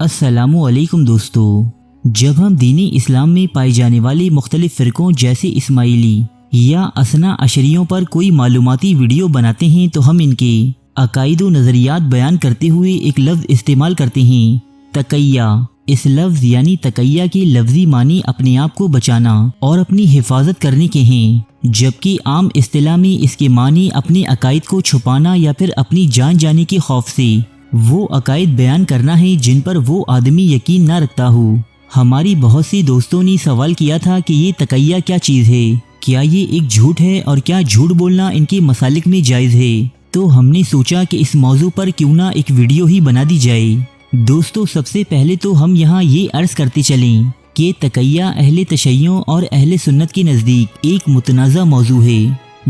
السلام علیکم دوستو، جب ہم دینی اسلام میں پائے جانے والے مختلف فرقوں جیسے اسماعیلی یا اثنا عشریوں پر کوئی معلوماتی ویڈیو بناتے ہیں تو ہم ان کے عقائد و نظریات بیان کرتے ہوئے ایک لفظ استعمال کرتے ہیں، تقیہ۔ اس لفظ یعنی تقیہ کے لفظی معنی اپنے آپ کو بچانا اور اپنی حفاظت کرنے کے ہیں، جبکہ عام اصطلاح میں اس کے معنی اپنے عقائد کو چھپانا یا پھر اپنی جان جانے کے خوف سے وہ عقائد بیان کرنا ہے جن پر وہ آدمی یقین نہ رکھتا ہو۔ ہماری بہت سی دوستوں نے سوال کیا تھا کہ یہ تقیہ کیا چیز ہے، کیا یہ ایک جھوٹ ہے اور کیا جھوٹ بولنا ان کے مسالک میں جائز ہے؟ تو ہم نے سوچا کہ اس موضوع پر کیوں نہ ایک ویڈیو ہی بنا دی جائے۔ دوستو، سب سے پہلے تو ہم یہاں یہ عرض کرتے چلیں کہ تقیہ اہل تشیع اور اہل سنت کے نزدیک ایک متنازع موضوع ہے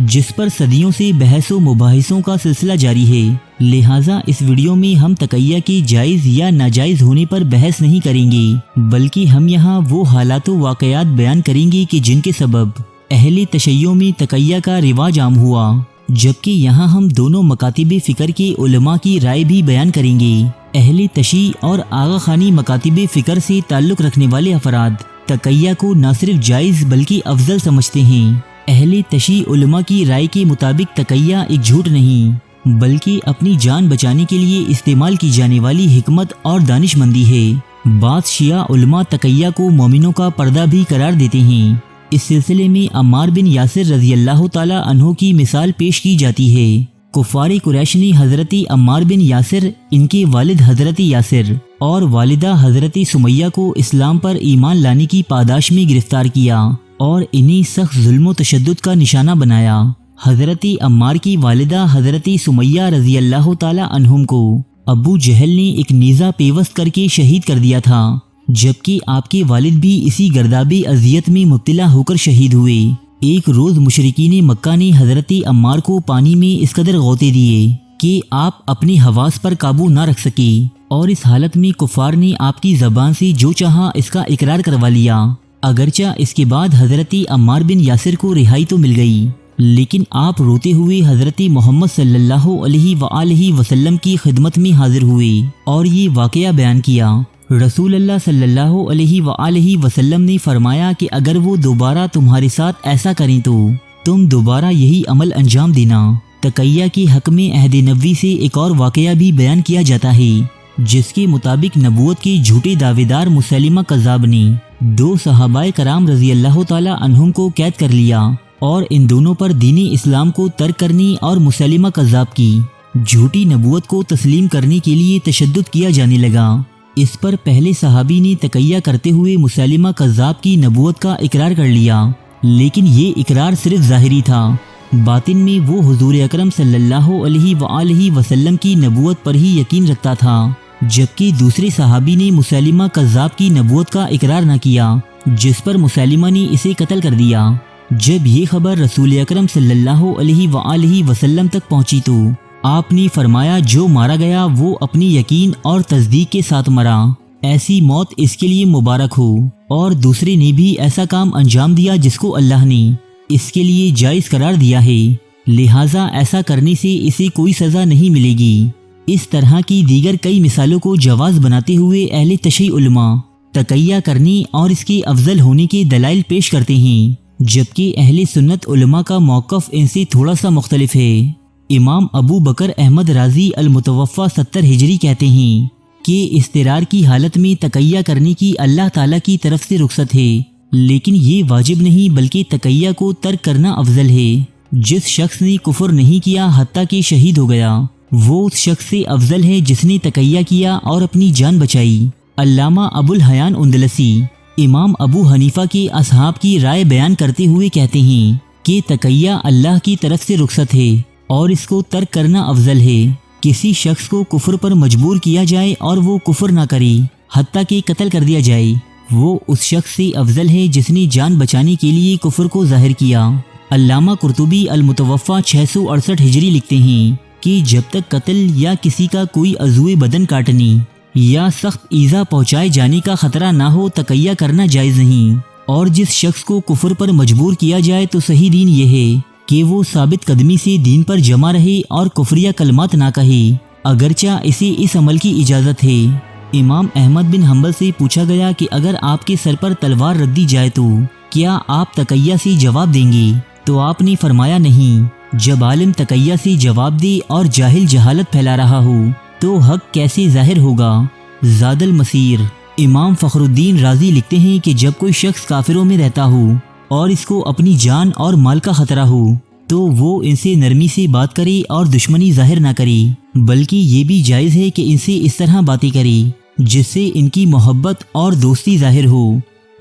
جس پر صدیوں سے بحث و مباحثوں کا سلسلہ جاری ہے، لہٰذا اس ویڈیو میں ہم تقیہ کے جائز یا ناجائز ہونے پر بحث نہیں کریں گے، بلکہ ہم یہاں وہ حالات و واقعات بیان کریں گے کہ جن کے سبب اہل تشیع میں تقیہ کا رواج عام ہوا، جبکہ یہاں ہم دونوں مکاتب فکر کے علماء کی رائے بھی بیان کریں گے۔ اہل تشیع اور آغا خانی مکاتب فکر سے تعلق رکھنے والے افراد تقیہ کو نہ صرف جائز بلکہ افضل سمجھتے ہیں۔ اہل تشیع علماء کی رائے کے مطابق تقیہ ایک جھوٹ نہیں بلکہ اپنی جان بچانے کے لیے استعمال کی جانے والی حکمت اور دانش مندی ہے۔ بعض شیعہ علماء تقیہ کو مومنوں کا پردہ بھی قرار دیتے ہیں۔ اس سلسلے میں عمار بن یاسر رضی اللہ تعالی عنہ کی مثال پیش کی جاتی ہے۔ کفار قریش نے حضرت عمار بن یاسر، ان کے والد حضرت یاسر اور والدہ حضرت سمیہ کو اسلام پر ایمان لانے کی پاداش میں گرفتار کیا اور انہیں سخت ظلم و تشدد کا نشانہ بنایا۔ حضرت عمار کی والدہ حضرت سمیہ رضی اللہ تعالی عنہم کو ابو جہل نے ایک نیزہ پیوست کر کے شہید کر دیا تھا، جبکہ آپ کے والد بھی اسی گرداب اذیت میں مبتلا ہو کر شہید ہوئے۔ ایک روز مشرکین مکہ نے حضرت عمار کو پانی میں اس قدر غوطے دیے کہ آپ اپنی حواس پر قابو نہ رکھ سکے، اور اس حالت میں کفار نے آپ کی زبان سے جو چاہا اس کا اقرار کروا لیا۔ اگرچہ اس کے بعد حضرت عمار بن یاسر کو رہائی تو مل گئی، لیکن آپ روتے ہوئے حضرت محمد صلی اللہ علیہ وآلہ وسلم کی خدمت میں حاضر ہوئے اور یہ واقعہ بیان کیا۔ رسول اللہ صلی اللہ علیہ وآلہ وسلم نے فرمایا کہ اگر وہ دوبارہ تمہارے ساتھ ایسا کریں تو تم دوبارہ یہی عمل انجام دینا۔ تقیہ کے حق میں عہد نبوی سے ایک اور واقعہ بھی بیان کیا جاتا ہے، جس کے مطابق نبوت کے جھوٹے دعوے دار مسیلمہ کذاب نے 2 صحابہ کرام رضی اللہ تعالی عنہم کو قید کر لیا اور ان دونوں پر دین اسلام کو ترک کرنے اور مسیلمہ کذاب کی جھوٹی نبوت کو تسلیم کرنے کے لیے تشدد کیا جانے لگا۔ اس پر پہلے صحابی نے تقیہ کرتے ہوئے مسیلمہ کذاب کی نبوت کا اقرار کر لیا، لیکن یہ اقرار صرف ظاہری تھا، باطن میں وہ حضور اکرم صلی اللہ علیہ وآلہ وسلم کی نبوت پر ہی یقین رکھتا تھا، جبکہ دوسرے صحابی نے مسیلمہ کذاب کی نبوت کا اقرار نہ کیا، جس پر مسیلمہ نے اسے قتل کر دیا۔ جب یہ خبر رسول اکرم صلی اللہ علیہ وآلہ وسلم تک پہنچی تو آپ نے فرمایا جو مارا گیا وہ اپنی یقین اور تصدیق کے ساتھ مرا، ایسی موت اس کے لیے مبارک ہو، اور دوسرے نے بھی ایسا کام انجام دیا جس کو اللہ نے اس کے لیے جائز قرار دیا ہے، لہٰذا ایسا کرنے سے اسے کوئی سزا نہیں ملے گی۔ اس طرح کی دیگر کئی مثالوں کو جواز بناتے ہوئے اہل تشیع علماء تقیہ کرنے اور اس کے افضل ہونے کے دلائل پیش کرتے ہیں، جبکہ اہل سنت علماء کا موقف ان سے تھوڑا سا مختلف ہے۔ امام ابو بکر احمد رازی المتوفی 70 ہجری کہتے ہیں کہ اضطرار کی حالت میں تقیہ کرنے کی اللہ تعالیٰ کی طرف سے رخصت ہے، لیکن یہ واجب نہیں بلکہ تقیہ کو ترک کرنا افضل ہے۔ جس شخص نے کفر نہیں کیا حتیٰ کہ شہید ہو گیا، وہ اس شخص سے افضل ہے جس نے تقیہ کیا اور اپنی جان بچائی۔ علامہ ابو الحیان اندلسی امام ابو حنیفہ کے اصحاب کی رائے بیان کرتے ہوئے کہتے ہیں کہ تقیہ اللہ کی طرف سے رخصت ہے اور اس کو ترک کرنا افضل ہے۔ کسی شخص کو کفر پر مجبور کیا جائے اور وہ کفر نہ کرے حتیٰ کہ قتل کر دیا جائے، وہ اس شخص سے افضل ہے جس نے جان بچانے کے لیے کفر کو ظاہر کیا۔ علامہ قرطبی المتوفی 668 ہجری لکھتے ہیں کہ جب تک قتل یا کسی کا کوئی عضو بدن کاٹنے یا سخت ایذا پہنچائے جانے کا خطرہ نہ ہو تقیہ کرنا جائز نہیں، اور جس شخص کو کفر پر مجبور کیا جائے تو صحیح دین یہ ہے کہ وہ ثابت قدمی سے دین پر جمع رہے اور کفریہ کلمات نہ کہے، اگرچہ اسے اس عمل کی اجازت ہے۔ امام احمد بن حنبل سے پوچھا گیا کہ اگر آپ کے سر پر تلوار رکھ دی جائے تو کیا آپ تقیہ سے جواب دیں گے؟ تو آپ نے فرمایا نہیں۔ جب عالم تقیہ سے جواب دے اور جاہل جہالت پھیلا رہا ہو تو حق کیسے ظاہر ہوگا؟ زاد المسیر۔ امام فخر الدین رازی لکھتے ہیں کہ جب کوئی شخص کافروں میں رہتا ہو اور اس کو اپنی جان اور مال کا خطرہ ہو تو وہ ان سے نرمی سے بات کرے اور دشمنی ظاہر نہ کرے، بلکہ یہ بھی جائز ہے کہ ان سے اس طرح باتیں کرے جس سے ان کی محبت اور دوستی ظاہر ہو،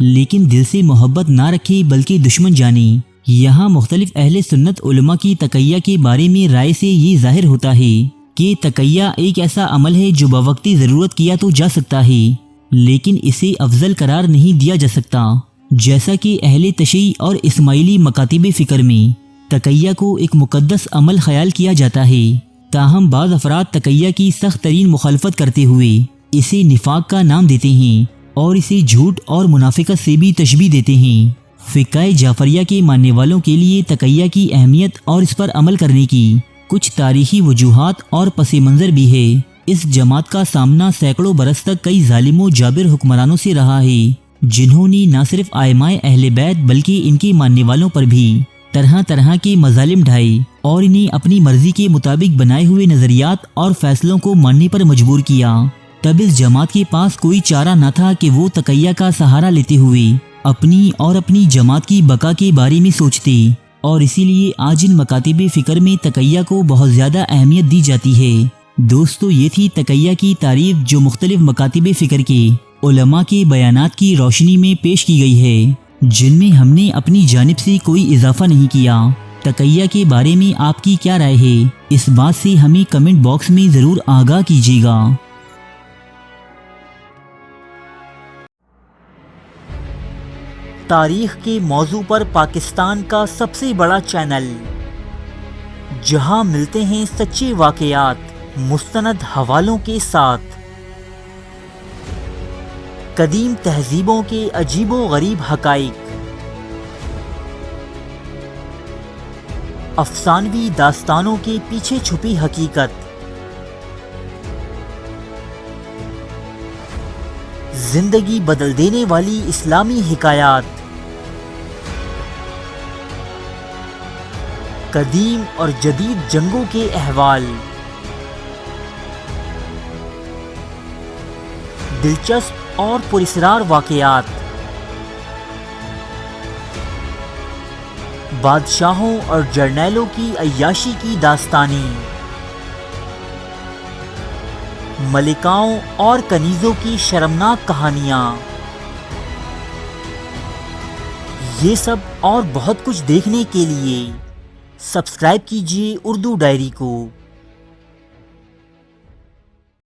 لیکن دل سے محبت نہ رکھے بلکہ دشمن جانے۔ یہاں مختلف اہل سنت علماء کی تقیہ کے بارے میں رائے سے یہ ظاہر ہوتا ہے کہ تقیہ ایک ایسا عمل ہے جو بوقتی ضرورت کیا تو جا سکتا ہے، لیکن اسے افضل قرار نہیں دیا جا سکتا، جیسا کہ اہل تشیع اور اسماعیلی مکاتب فکر میں تقیہ کو ایک مقدس عمل خیال کیا جاتا ہے۔ تاہم بعض افراد تقیہ کی سخت ترین مخالفت کرتے ہوئے اسے نفاق کا نام دیتے ہیں اور اسے جھوٹ اور منافقت سے بھی تشبیہ دیتے ہیں۔ فقہ جعفریہ کے ماننے والوں کے لیے تقیہ کی اہمیت اور اس پر عمل کرنے کی کچھ تاریخی وجوہات اور پس منظر بھی ہے۔ اس جماعت کا سامنا سینکڑوں برس تک کئی ظالم و جابر حکمرانوں سے رہا ہے، جنہوں نے نہ صرف ائمہ اہل بیت بلکہ ان کے ماننے والوں پر بھی طرح طرح کے مظالم ڈھائے اور انہیں اپنی مرضی کے مطابق بنائے ہوئے نظریات اور فیصلوں کو ماننے پر مجبور کیا۔ تب اس جماعت کے پاس کوئی چارہ نہ تھا کہ وہ تقیہ کا سہارا لیتے ہوئے اپنی اور اپنی جماعت کی بقا کے بارے میں سوچتے، اور اسی لیے آج ان مکاتب فکر میں تقیہ کو بہت زیادہ اہمیت دی جاتی ہے۔ دوستو، یہ تھی تقیہ کی تعریف جو مختلف مکاتب فکر کے علماء کے بیانات کی روشنی میں پیش کی گئی ہے، جن میں ہم نے اپنی جانب سے کوئی اضافہ نہیں کیا۔ تقیہ کے بارے میں آپ کی کیا رائے ہے؟ اس بات سے ہمیں کمنٹ باکس میں ضرور آگاہ کیجیے گا۔ تاریخ کے موضوع پر پاکستان کا سب سے بڑا چینل، جہاں ملتے ہیں سچے واقعات مستند حوالوں کے ساتھ، قدیم تہذیبوں کے عجیب و غریب حقائق، افسانوی داستانوں کے پیچھے چھپی حقیقت، زندگی بدل دینے والی اسلامی حکایات، قدیم اور جدید جنگوں کے احوال، دلچسپ اور پراسرار واقعات، بادشاہوں اور جرنیلوں کی عیاشی کی داستانیں، ملکاؤں اور کنیزوں کی شرمناک کہانیاں، یہ سب اور بہت کچھ دیکھنے کے لیے سبسکرائب کیجیے اردو ڈائری کو۔